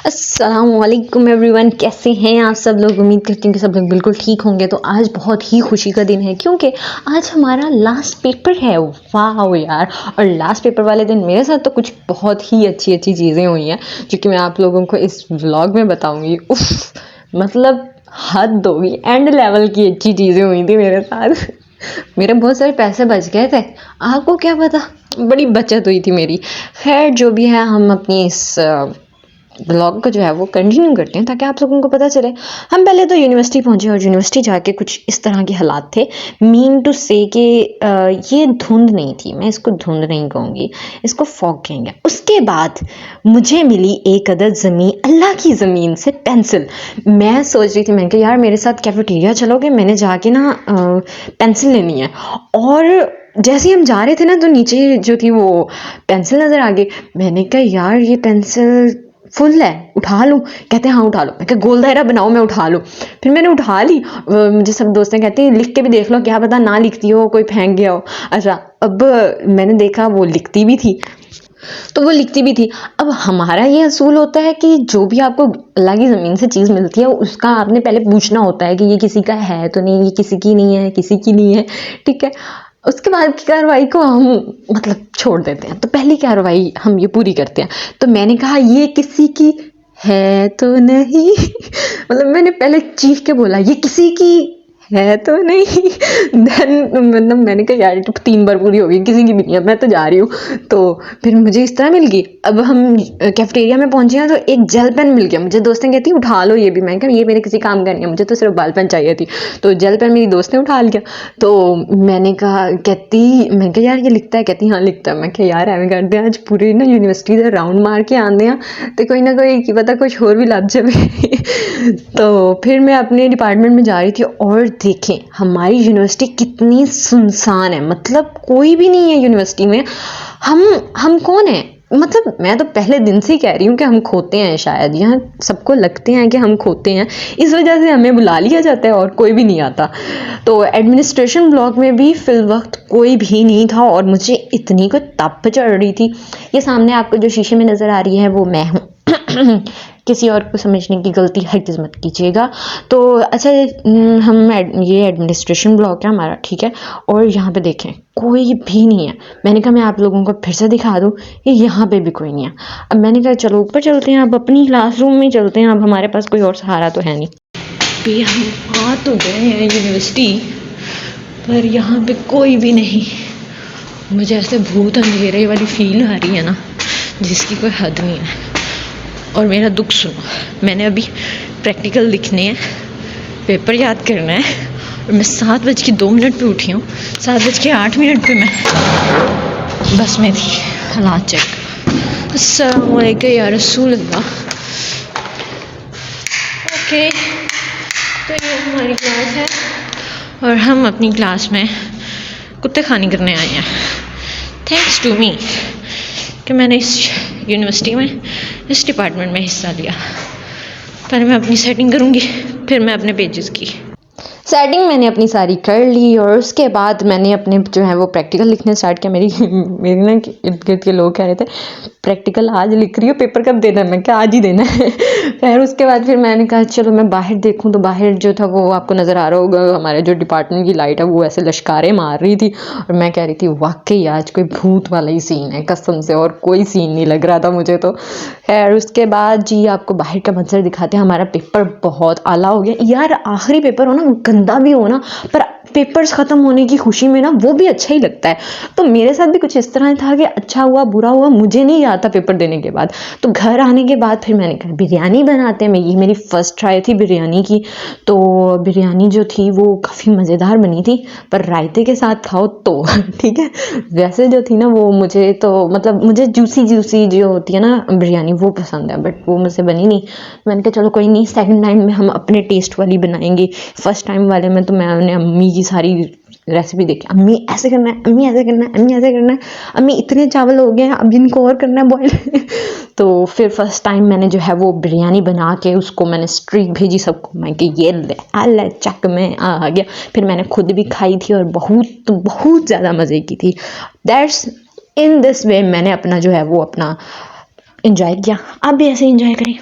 अस्सलामुअलैकुम एवरीवन, कैसे हैं आप सब लोग। उम्मीद करती हूँ कि सब लोग बिल्कुल ठीक होंगे। तो आज बहुत ही खुशी का दिन है क्योंकि आज हमारा लास्ट पेपर है। वाह यार। और लास्ट पेपर वाले दिन मेरे साथ तो कुछ बहुत ही अच्छी अच्छी चीज़ें हुई हैं जो कि मैं आप लोगों को इस व्लॉग में बताऊँगी। उफ, मतलब हद होगी, एंड लेवल की अच्छी चीज़ें हुई थी मेरे साथ। मेरे बहुत सारे पैसे बच गए थे, आपको क्या पता, बड़ी बचत हुई थी मेरी। खैर जो भी है, हम अपनी इस ब्लॉग को जो है वो कंटिन्यू करते हैं ताकि आप लोगों को पता चले। हम पहले तो यूनिवर्सिटी पहुंचे और यूनिवर्सिटी जाके कुछ इस तरह के हालात थे। मीन टू से कि ये धुंध नहीं थी, मैं इसको धुंध नहीं कहूँगी, इसको फॉग कहेंगे। उसके बाद मुझे मिली एक अदद ज़मीन, अल्लाह की ज़मीन से पेंसिल। मैं सोच रही थी, मैंने कहा यार मेरे साथ कैफेटेरिया चलोगे, मैंने जाके ना पेंसिल लेनी है। और जैसे ही हम जा रहे थे ना तो नीचे जो थी वो पेंसिल नज़र आ गई। मैंने कहा यार ये पेंसिल फुल है, उठा लूँ। कहते हैं हाँ उठा लो। मैं कहा गोल दायरा बनाओ, मैं उठा लूँ। फिर मैंने उठा ली। मुझे सब दोस्तें कहती हैं लिख के भी देख लो, क्या पता ना लिखती हो, कोई फेंक गया हो। अच्छा, अब मैंने देखा वो लिखती भी थी, तो वो लिखती भी थी। अब हमारा ये असूल होता है कि जो भी आपको अल्लाह की ज़मीन से चीज़ मिलती है उसका आपने पहले पूछना होता है कि ये किसी का है तो नहीं, ये किसी की नहीं है, किसी की नहीं है, ठीक है। उसके बाद की कार्रवाई को हम मतलब छोड़ देते हैं, तो पहली कार्रवाई हम ये पूरी करते हैं। तो मैंने कहा ये किसी की है तो नहीं। मतलब मैंने पहले चीख के बोला ये किसी की है तो नहीं। देन मतलब मैंने कहा यार तो 3 बार पूरी हो गई, किसी की भी नहीं है, मैं तो जा रही हूँ। तो फिर मुझे इस तरह मिल गई। अब हम कैफेटेरिया में पहुंचे हैं तो एक जेल पेन मिल गया मुझे। दोस्तें कहती उठा लो ये भी। मैं कहा ये मेरे किसी काम का नहीं है, मुझे तो सिर्फ बाल पेन चाहिए थी। तो जेल पेन मेरी दोस्त ने उठा लिया। तो मैंने कहा, कहती, मैं कहा यार ये लिखता है। कहती हाँ लिखता है। मैं कहा यार एवं करते हैं आज पूरी ना यूनिवर्सिटी से राउंड मार के आते हैं तो कोई ना कोई की पता कुछ और भी लग जाए। तो फिर मैं अपने डिपार्टमेंट में जा रही थी और देखें हमारी यूनिवर्सिटी कितनी सुनसान है। मतलब कोई भी नहीं है यूनिवर्सिटी में। हम कौन है, मतलब मैं तो पहले दिन से ही कह रही हूँ कि हम खोते हैं। शायद यहाँ सबको लगते हैं कि हम खोते हैं, इस वजह से हमें बुला लिया जाता है और कोई भी नहीं आता। तो एडमिनिस्ट्रेशन ब्लॉक में भी फिल वक्त कोई भी नहीं था और मुझे इतनी को तप चढ़ रही थी। ये सामने आपको जो शीशे में नज़र आ रही है वो मैं हूँ। किसी और को समझने की गलती हरगिज़ मत कीजिएगा। तो अच्छा, हम ये एडमिनिस्ट्रेशन ब्लॉक है हमारा, ठीक है। और यहाँ पे देखें कोई भी नहीं है। मैंने कहा मैं आप लोगों को फिर से दिखा दूँ कि यहाँ पे भी कोई नहीं है। अब मैंने कहा चलो ऊपर चलते हैं, अब अपनी क्लासरूम में चलते हैं, अब हमारे पास कोई और सहारा तो है नहीं। भी हम आ तो गए हैं यूनिवर्सिटी, पर यहाँ पे कोई भी नहीं। मुझे ऐसे भूत अंधेरे वाली फील आ रही है ना जिसकी कोई हद नहीं है। और मेरा दुख सुनो, मैंने अभी प्रैक्टिकल लिखने हैं, पेपर याद करना है और मैं 7:02 पे उठी हूँ। 7:08 पे मैं बस में थी। हालात चेक। अस्सलाम वालेकुम या रसूल अल्लाह। ओके, तो ये हमारी क्लास है और हम अपनी क्लास में कुत्ते खानी करने आए हैं। थैंक्स टू मी कि मैंने इस यूनिवर्सिटी में इस डिपार्टमेंट में हिस्सा लिया। पहले मैं अपनी सेटिंग करूँगी, फिर मैं अपने पेजेस की सेटिंग मैंने अपनी सारी कर ली और उसके बाद मैंने अपने जो है वो प्रैक्टिकल लिखने स्टार्ट किया। मेरी ना इर्द गिर्द के लोग कह रहे थे प्रैक्टिकल आज लिख रही हो, पेपर कब देना है। मैं क्या आज ही देना है। खैर उसके बाद फिर मैंने कहा चलो मैं बाहर देखूं। तो बाहर जो था वो आपको नज़र आ रहा होगा, हमारे जो डिपार्टमेंट की लाइट है वो ऐसे लश्कारे मार रही थी और मैं कह रही थी वाकई आज कोई भूत वाला ही सीन है कसम से, और कोई सीन नहीं लग रहा था मुझे तो। खैर उसके बाद जी आपको बाहर का मंजर दिखाते हैं। हमारा पेपर बहुत आला हो गया यार। आखिरी पेपर हो ना, गंदा भी हो ना, पर पेपर्स ख़त्म होने की खुशी में ना वो भी अच्छा ही लगता है। तो मेरे साथ भी कुछ इस तरह था कि अच्छा हुआ बुरा हुआ मुझे नहीं याद था पेपर देने के बाद। तो घर आने के बाद फिर मैंने कहा बिरयानी बनाते हैं। ये मेरी फ़र्स्ट ट्राई थी बिरयानी की। तो बिरयानी जो थी वो काफ़ी मज़ेदार बनी थी, पर रायते के साथ खाओ तो ठीक है। वैसे जो थी ना वो मुझे तो मतलब मुझे जूसी जूसी जो होती है ना बिरयानी वो पसंद है, बट वो मुझसे बनी नहीं। मैंने कहा चलो कोई नहीं, सेकंड टाइम में हम अपने टेस्ट वाली बनाएंगे। फर्स्ट टाइम वाले में तो मैंने अम्मी की सारी रेसिपी देखी। अम्मी ऐसे करना है, अम्मी ऐसे करना है, अम्मी ऐसे करना है, अम्मी इतने चावल हो गए हैं अब इनको और करना है बॉयल। तो फिर फर्स्ट टाइम मैंने जो है वो बिरयानी बना के उसको मैंने स्ट्रीक भेजी सबको। मैं कि ये ले अल्लाह चक में आ गया। फिर मैंने खुद भी खाई थी और बहुत बहुत ज़्यादा मज़े की थी। दैट्स इन दिस वे मैंने अपना जो है वो अपना इंजॉय किया। आप भी ऐसे इंजॉय करें।